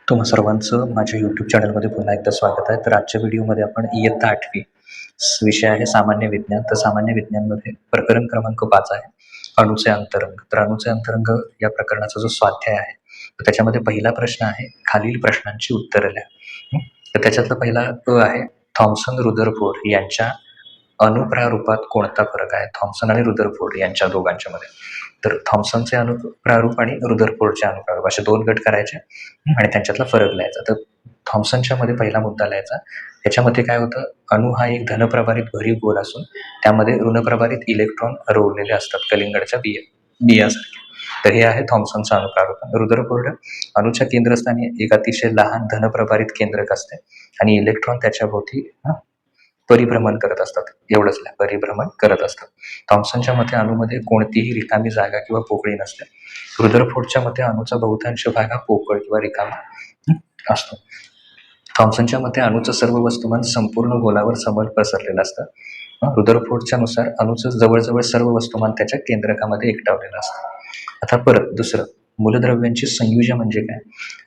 तुम्हा सर्वांचं माझ्या यूट्यूब चॅनलमध्ये पुन्हा एकदा स्वागत आहे. तर आजच्या व्हिडिओमध्ये आपण इयत्ता 8वी विषय आहे सामान्य विज्ञान. तर सामान्य विज्ञानमध्ये प्रकरण क्रमांक 5 आहे अणूचे अंतरंग. तर अणूचे अंतरंग या प्रकरणाचा जो स्वाध्याय आहे तर त्याच्यामध्ये पहिला प्रश्न आहे, खालील प्रश्नांची उत्तरं लिहा. तर त्याच्यातला पहिला आहे, थॉम्सन रुदरफोर्ड यांच्या अणुप्रारूपात कोणता फरक आहे? थॉम्सन आणि रुदरफोर्ड यांच्या दोघांच्या मध्ये. तर थॉम्सनचे अणुप्रारूप आणि रुदरफोर्डचे अणुप्रारूप असे 2 गट करायचे आणि त्यांच्यातला फरक लिहायचा. तर थॉम्सनच्या मध्ये पहिला मुद्दा लिहायचा. त्याच्यामध्ये काय होतं, अणू हा एक धनप्रभारित भरीव गोल असून त्यामध्ये ऋणप्रभारित इलेक्ट्रॉन हरवलेले असतात कलिंगडच्या बियासारखे. तर हे आहे थॉम्सनचा अणुप्रारूप. रुदरफोर्ड अणूच्या केंद्रस्थानी एक अतिशय लहान धनप्रभारित केंद्रक असते आणि इलेक्ट्रॉन त्याच्या भोवती परिभ्रमण करत असतात. एवढंच नाही, परिभ्रमण करत असतात. थॉम्सनच्या मते अणूमध्ये कोणतीही रिकामी जागा किंवा पोकळी नसते. रुदरफोर्डच्या मते अणूचा बहुतांश भाग हा पोकळ किंवा रिकामा असतो. थॉम्सनच्या मते अणूचं सर्व वस्तुमान संपूर्ण गोलावर समोर पसरलेलं असतं. रुदरफोर्डच्या नुसार अणूचं जवळजवळ सर्व वस्तुमान त्याच्या केंद्रकामध्ये एकटावलेलं असतं. आता परत दुसरं, मूलद्रव्यांची संयुजा म्हणजे काय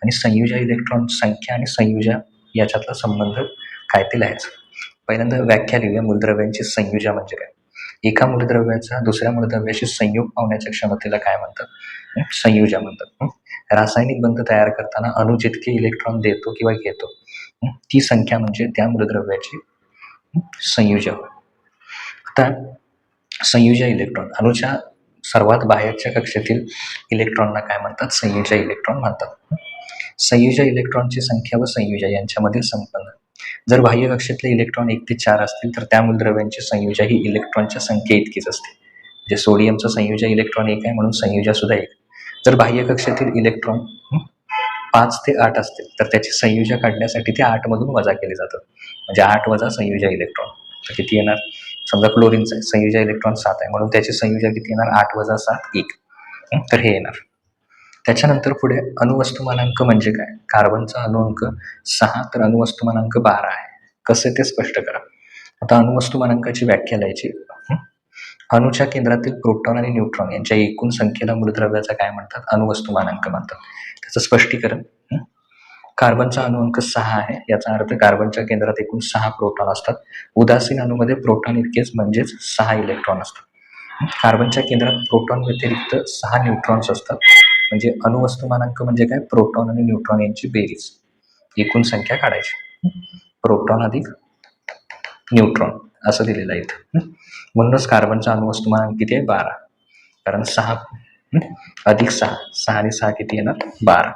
आणि संयुजा इलेक्ट्रॉन संख्या आणि संयुजा याच्यातला संबंध काय ते लिहायचं. पहिल्यांदा व्याख्या लिहूया मूलद्रव्यांची संयुजा म्हणजे काय. एका मूलद्रव्याचा दुसऱ्या मूलद्रव्याशी संयोग पावण्याच्या क्षमतेला काय म्हणतात? संयुजा म्हणतात. रासायनिक बंध तयार करताना अणू जितके इलेक्ट्रॉन देतो किंवा घेतो ती संख्या म्हणजे त्या मूलद्रव्याची संयुजा. आता संयुजा इलेक्ट्रॉन, अणूच्या सर्वात बाहेरच्या कक्षेतील इलेक्ट्रॉनला काय म्हणतात? संयुजा इलेक्ट्रॉन म्हणतात. संयुजा इलेक्ट्रॉनची संख्या व संयुजा यांच्यामधील संबंध. जर बाह्य कक्षेतले इलेक्ट्रॉन 1 ते 4 असतील तर त्या मूलद्रव्यांची संयुजा ही इलेक्ट्रॉनच्या संख्ये इतकीच असते. म्हणजे सोडियमचा संयुजा इलेक्ट्रॉन 1 आहे म्हणून संयुजा सुद्धा 1. जर बाह्य कक्षेतील इलेक्ट्रॉन 5 ते 8 असतील तर त्याची संयुजा काढण्यासाठी ते 8 मधून वजा केले जातात. म्हणजे 8 वजा संयुजा इलेक्ट्रॉन तर किती येणार? समजा क्लोरीनचा संयुजा इलेक्ट्रॉन 7 आहे म्हणून त्याची संयुजा किती येणार? 8 वजा 7 1. तर हे येणार. त्याच्यानंतर पुढे अणुवस्तुमानांक म्हणजे काय. कार्बनचा अणुअंक 6 तर अणुवस्तुमानांक 12 आहे. कसे ते स्पष्ट करा. आता अणुवस्तुमानांकाची व्याख्या लिहायची. अणूच्या केंद्रातील प्रोटॉन आणि न्यूट्रॉन यांच्या एकूण संख्येला मूलद्रव्याचा काय म्हणतात? अणुवस्तुमानांक म्हणतात. त्याचं स्पष्टीकरण, कार्बनचा अणुअंक 6 आहे. याचा अर्थ कार्बनच्या केंद्रात एकूण 6 प्रोटॉन असतात. उदासीन अणूमध्ये प्रोटॉन इतकेच म्हणजेच 6 इलेक्ट्रॉन असतात. कार्बनच्या केंद्रात प्रोटॉन व्यतिरिक्त 6 न्यूट्रॉन्स असतात. म्हणजे अणुवस्तुमानांक म्हणजे काय? प्रोटॉन आणि न्यूट्रॉन यांची बेरीज, एकूण संख्या काढायची. प्रोटॉन अधिक न्यूट्रॉन असं दिलेलं आहे इथं. म्हणूनच कार्बनचा अणुवस्तुमानांक किती आहे? 12. कारण 6 अधिक 6, 6 आणि 6 किती येणार? 12.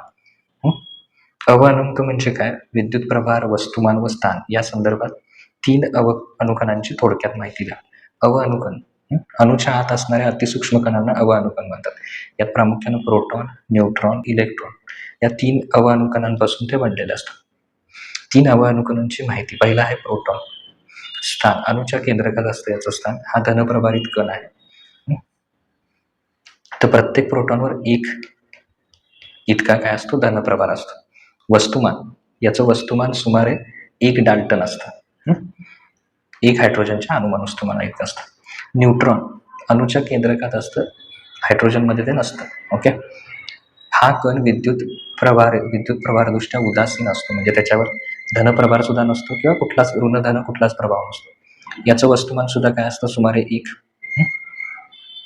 अवअणुंक म्हणजे काय? विद्युत प्रभार, वस्तुमान व स्थान या संदर्भात 3 अणुकणांची थोडक्यात माहिती द्या. अवअणुकण, अणूच्या आत असणाऱ्या अतिसूक्ष्म कणांना अवअणुकण म्हणतात. यात प्रामुख्याने प्रोटॉन, न्यूट्रॉन, इलेक्ट्रॉन या 3 अवअणुकणांपासून ते बनलेले असतात. 3 अवअणुकणांची माहिती. पहिला आहे प्रोटॉन. स्थान, अणूच्या केंद्रकात असतं याचं स्थान. हा धनप्रभारित कण आहे. तर प्रत्येक प्रोटॉनवर 1 इतका काय असतो? धनप्रभार असतो. वस्तुमान, याचं वस्तुमान सुमारे 1 डाल्टन असतं. 1 हायड्रोजनच्या अणुमान वस्तुमान इतकं असतं. न्यूट्रॉन अणूच्या केंद्रकात असतं, हायड्रोजनमध्ये ते नसतं. ओके. हा कण विद्युत प्रभारदृष्ट्या उदासीन असतो. म्हणजे त्याच्यावर धनप्रभार सुद्धा नसतो किंवा कुठलाच ऋणधन कुठलाच प्रभाव नसतो. याचं वस्तुमान सुद्धा काय असतं? सुमारे 1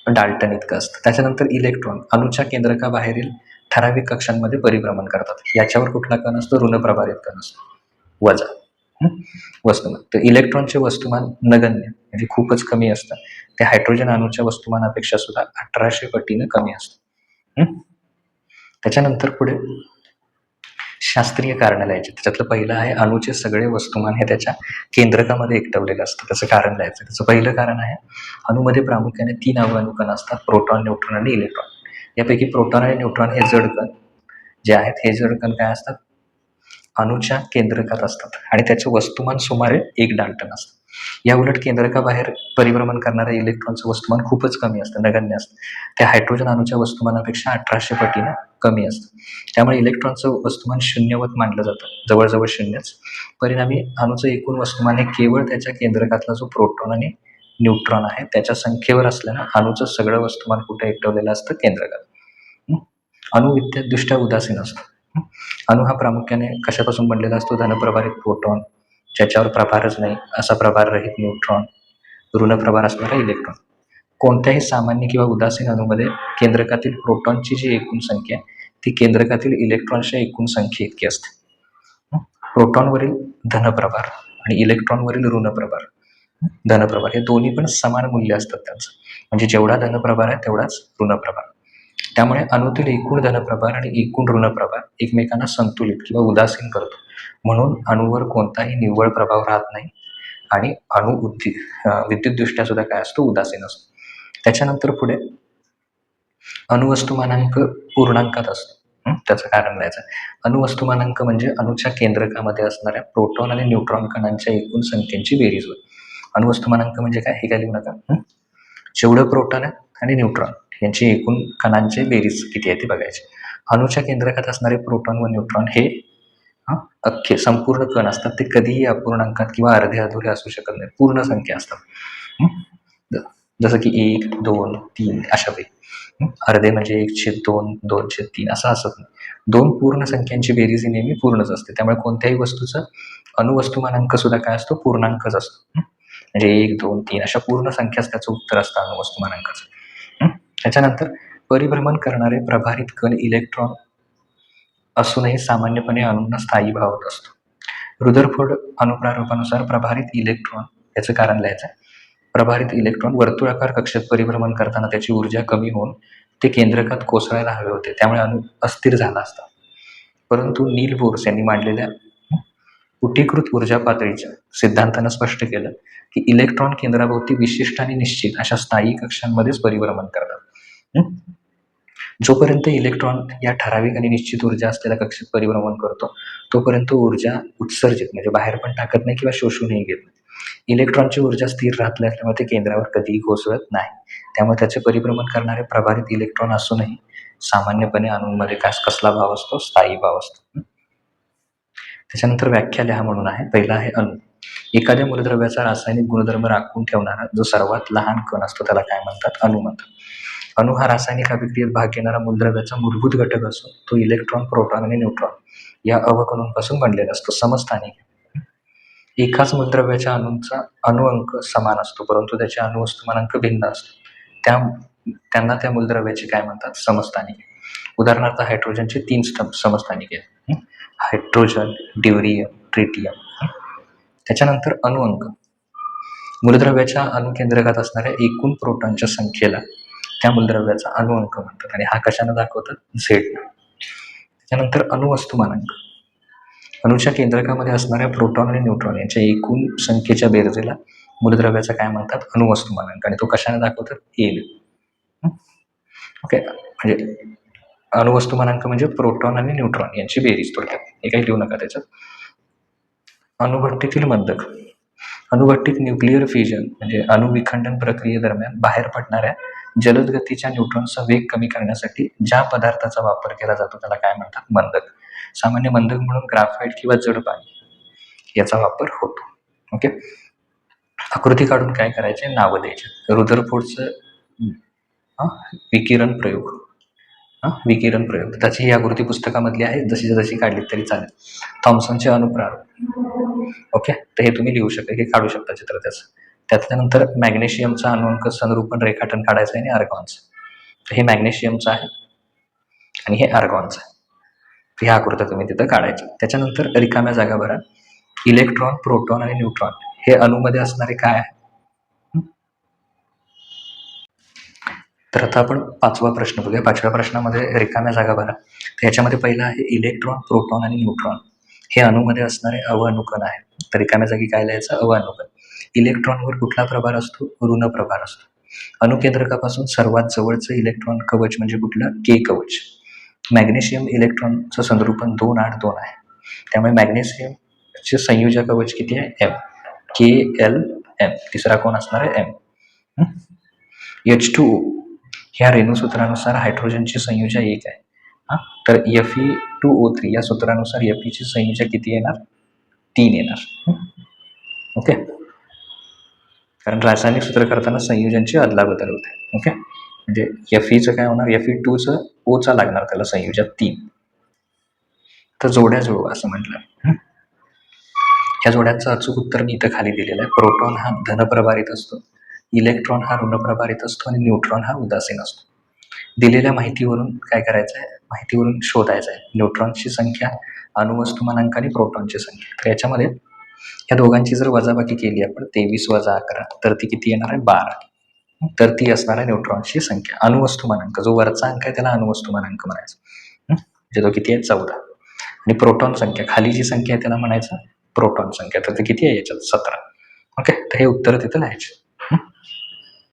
डाल्टन इतकं असतं. त्याच्यानंतर इलेक्ट्रॉन अणूच्या केंद्रकाबाहेरील ठराविक कक्षांमध्ये परिभ्रमण करतात. याच्यावर कुठला कण असतो? ऋणप्रभारित कण असतो, वजा वस्तुमान. तर इलेक्ट्रॉनचे वस्तुमान नगण्य म्हणजे खूपच कमी असतं. ते हायड्रोजन अणूच्या वस्तुमानापेक्षा सुद्धा 1800 पटीनं कमी असतं. त्याच्यानंतर पुढे शास्त्रीय कारण लिहायचे. त्याच्यातलं पहिलं आहे, अणूचे सगळे वस्तुमान हे त्याच्या केंद्रकामध्ये एकटवलेलं असतं. त्याचं कारण लिहायचं. त्याचं पहिलं कारण आहे, अणूमध्ये प्रामुख्याने 3 अवअणुकण असतात, प्रोटॉन, न्यूट्रॉन आणि इलेक्ट्रॉन. यापैकी प्रोटॉन आणि न्यूट्रॉन हे जड कण जे आहेत, हे जड कण काय असतात? अणूच्या केंद्रकात असतात आणि त्याचं वस्तुमान सुमारे 1 डाल्टन असतं. या उलट केंद्रकाबाहेर परिभ्रमण करणाऱ्या इलेक्ट्रॉनचं वस्तुमान खूपच कमी असतं, नगण्य असतं. ते हायड्रोजन अणूच्या वस्तुमानापेक्षा 1800 पटीने कमी असतं. त्यामुळे इलेक्ट्रॉनचं वस्तुमान शून्यवत मानलं जातं, जवळजवळ शून्यच. परिणामी अणूचं एकूण वस्तुमान हे केवळ त्याच्या केंद्रकातला जो प्रोटॉन आणि न्यूट्रॉन आहे त्याच्या संख्येवर असल्यानं अणूचं सगळं वस्तुमान कुठे एकटवलेलं असतं? केंद्रकात. अणू विद्युतदृष्ट्या उदासीन असतो. हं. अणु हा प्रामुख्याने कशापासून बनलेला असतो? धनप्रभारित प्रोटॉन, ज्याच्यावर प्रभारच नाही असा प्रभाररहित न्यूट्रॉन, ऋणप्रभार असणारा इलेक्ट्रॉन. कोणत्याही सामान्य किंवा उदासीन अणूमध्ये केंद्रकातील प्रोटॉनची जी एकूण संख्या आहे, ती केंद्रकातील इलेक्ट्रॉनच्या एकूण संख्येइतकी असते. प्रोटॉनवरील धनप्रभार आणि इलेक्ट्रॉनवरील ऋणप्रभार, धनप्रभार हे दोन्ही पण समान मूल्य असतात त्यांचं. म्हणजे जेवढा धनप्रभार आहे तेवढाच ऋणप्रभार. त्यामुळे अणूतील एकूण धनप्रभार आणि एकूण ऋणप्रभार एकमेकांना संतुलित किंवा उदासीन करतो. म्हणून अणूवर कोणताही निव्वळ प्रभाव राहत नाही आणि अणू विद्युतदृष्ट्या सुद्धा काय असतो? उदासीन असतो. त्याच्यानंतर पुढे अणुवस्तुमानांक पूर्णांकात असतो. त्याचं कारण द्यायचं. अणुवस्तुमानांक म्हणजे अणूच्या केंद्रकामध्ये असणाऱ्या प्रोटॉन आणि न्यूट्रॉन कणांच्या एकूण संख्येची बेरीज होय. अणुवस्तुमानांक म्हणजे काय? हे काय लिहू नका. जेवढं प्रोटॉन आहे आणि न्यूट्रॉन यांची एकूण कणांची बेरीज किती आहे ते बघायची. अणूच्या केंद्रकात असणारे प्रोटॉन व न्यूट्रॉन हे अख्खे संपूर्ण कण असतात. ते कधीही अपूर्णांकात किंवा अर्धे अधुरे असू शकत नाही. पूर्ण संख्या असतात. जसं की 1, 2, 3 अशा पैकी. अर्धे म्हणजे 1/2, 2/3 असं असत नाही. 2 पूर्ण संख्यांची बेरीज ही नेहमी पूर्णच असते. त्यामुळे कोणत्याही वस्तूचं अणुवस्तुमानांक सुद्धा काय असतो? पूर्णांकच असतो. म्हणजे 1, 2, 3 अशा पूर्ण संख्याच त्याचं उत्तर असतं अणुवस्तुमानांकाचं. त्याच्यानंतर परिभ्रमण करणारे प्रभारित कण इलेक्ट्रॉन असूनही सामान्यपणे अणूंना स्थायी भावत असतो. रुदरफोर्ड अणुप्रारूपानुसार प्रभारित इलेक्ट्रॉन याचं कारण लिहायचं आहे. प्रभारित इलेक्ट्रॉन वर्तुळाकार कक्षेत परिभ्रमण करताना त्याची ऊर्जा कमी होऊन ते केंद्रकात कोसळायला हवे होते. त्यामुळे अणू अस्थिर झाला असता. परंतु नील बोर्स यांनी मांडलेल्या उटीकृत ऊर्जा पातळीच्या सिद्धांतानं स्पष्ट केलं की इलेक्ट्रॉन केंद्राभोवती विशिष्ट आणि निश्चित अशा स्थायी कक्षांमध्येच परिभ्रमण करतात. जोपर्यंत इलेक्ट्रॉन या ठराविक आणि निश्चित ऊर्जा असलेल्या कक्षेत परिभ्रमण करतो तोपर्यंत ऊर्जा उत्सर्जित म्हणजे बाहेर पण टाकत नाही किंवा शोषूनही घेत नाही. इलेक्ट्रॉनची ऊर्जा स्थिर राहत असल्यामुळे ते केंद्रावर कधीही कोसळत नाही. त्यामुळे त्याचे परिभ्रमण करणारे प्रभारित इलेक्ट्रॉन असूनही सामान्यपणे अणूंमध्ये कसला भाव असतो? स्थायी भाव असतो. त्याच्यानंतर व्याख्या लिहा म्हणून आहे. पहिला आहे अणू. एखाद्या मूलद्रव्याचा रासायनिक गुणधर्म राखून ठेवणारा जो सर्वात लहान कण असतो त्याला काय म्हणतात? अणू म्हणतात. अणू हा रासायनिक अभिक्रियेत भाग घेणारा मूलद्रव्याचा मूलभूत घटक असतो. तो इलेक्ट्रॉन, प्रोटॉन आणि न्यूट्रॉन या अवकणूंपासून बनलेला असतो. समस्थानिक. एकाच मूलद्रव्याच्या अणूंचा अणुअंक समान असतो परंतु त्याचे अणुवस्तुमानांक भिन्न असतो. त्यांना त्या मूलद्रव्याचे काय म्हणतात? समस्थानिक. उदाहरणार्थ हायड्रोजनचे 3 समस्थानिक आहेत. Hydrogen, deuterium, tritium. त्याच्यानंतर अणुअंक. मूलद्रव्याच्या अणुकेंद्रकात असणाऱ्या एकूण प्रोटॉनच्या संख्येला त्या मूलद्रव्याचा अणुअंक म्हणतात आणि हा कशाने दाखवतात? झेड. त्याच्यानंतर अणुवस्तुमानांक. अणूच्या केंद्रकामध्ये असणाऱ्या प्रोटॉन आणि न्यूट्रॉन यांच्या एकूण संख्येच्या बेरजेला मूलद्रव्याचा काय म्हणतात? अणुवस्तुमानांक आणि तो कशाने दाखवतात? एल. ओके. म्हणजे अणुवस्तुमानांक म्हणजे प्रोटॉन आणि न्यूट्रॉन यांची बेरीज थोडक्यात. हे काही लिहू नका त्याच्यात. अणुभट्टीतील मंदक. अणुभट्टीत न्यूक्लिअर फ्युजन म्हणजे अणुविखंडन प्रक्रियेदरम्यान बाहेर पडणाऱ्या जलद गतीच्या न्यूट्रॉनचा वेग कमी करण्यासाठी ज्या पदार्थाचा वापर केला जातो त्याला काय म्हणतात? मंदक. सामान्य मंदक म्हणून ग्राफाईट किंवा जड पाणी याचा वापर होतो. ओके. आकृती काढून काय करायचे? नावं द्यायचे. रुदरफोर्डचं विकिरण प्रयोग. विकिरण प्रयोग त्याची ही आकृती पुस्तकामधली आहे. जशी काढली तरी चालेल. थॉम्सनचे अणुप्रारूप. ओके. तर हे तुम्ही लिहू शकता, हे काढू शकता चित्र त्याचं. त्याच्यानंतर मॅग्नेशियमचा अणुअंक संरूपण रेखाटन काढायचं आहे आणि आर्गॉनचं. तर हे मॅग्नेशियमचं आहे आणि हे आर्गॉनचं आहे. ह्या आकृत्या तुम्ही तिथं काढायच्या. त्याच्यानंतर रिकाम्या जागा भरा. इलेक्ट्रॉन, प्रोटॉन आणि न्यूट्रॉन हे अणूमध्ये असणारे काय आहे? तर आता आपण 5वा प्रश्न बघूया. 5व्या प्रश्नामध्ये रिकाम्या जागा भरा. तर याच्यामध्ये पहिला आहे इलेक्ट्रॉन, प्रोटॉन आणि न्यूट्रॉन हे अणूमध्ये असणारे अवअणुकण आहे. तर रिकाम्या जागी काय लिहायचं? अवअणुकण. इलेक्ट्रॉनवर कुठला प्रभार असतो? ऋण प्रभार असतो. अणुकेंद्रकापासून सर्वात जवळचं इलेक्ट्रॉन कवच म्हणजे कुठलं? के कवच. मॅग्नेशियम इलेक्ट्रॉनचं संरूपण 2, 8, 2 आहे. त्यामुळे मॅग्नेशियमचे संयोजक कवच किती आहे? एम. KLm. तिसरा कोण असणार आहे? एम. H2O ह्या रेणूसूत्रानुसार हायड्रोजनची संयोजा 1 आहे. तर Fe2O3 या सूत्रानुसार Fe ची संयोजा किती येणार? 3 येणार. ओके. कारण रासायनिक सूत्र करताना संयोजनची अदलाबदल होते. ओके. म्हणजे Feचं काय होणार? Fe2चं O चा लागणार त्याला संयोजक 3. तर जोड्या जुळवा असं म्हटलं. ह्या जोड्यांचं अचूक उत्तर मी इथं खाली दिलेलं आहे. प्रोटॉन हा धनप्रभारित असतो, इलेक्ट्रॉन हा ऋणप्रभारित असतो आणि न्यूट्रॉन हा उदासीन असतो. दिलेल्या माहितीवरून काय करायचं आहे, माहितीवरून शोधायचं आहे न्यूट्रॉनची संख्या, अणुवस्तुमानांक आणि प्रोटॉनची संख्या. तर याच्यामध्ये या दोघांची जर वजाबाकी केली आपण 23 वजा 11 तर ती किती येणार आहे 12. तर ती असणार आहे न्यूट्रॉनची संख्या. अणुवस्तुमानांक जो वरचा अंक आहे त्याला अणुवस्तुमानांक म्हणायचं, म्हणजे तो किती आहे 14. आणि प्रोटॉन संख्या खाली जी संख्या आहे त्याला म्हणायचं प्रोटॉन संख्या. तर ते किती आहे याच्यात 17. ओके, तर हे उत्तर तिथं लिहायचे.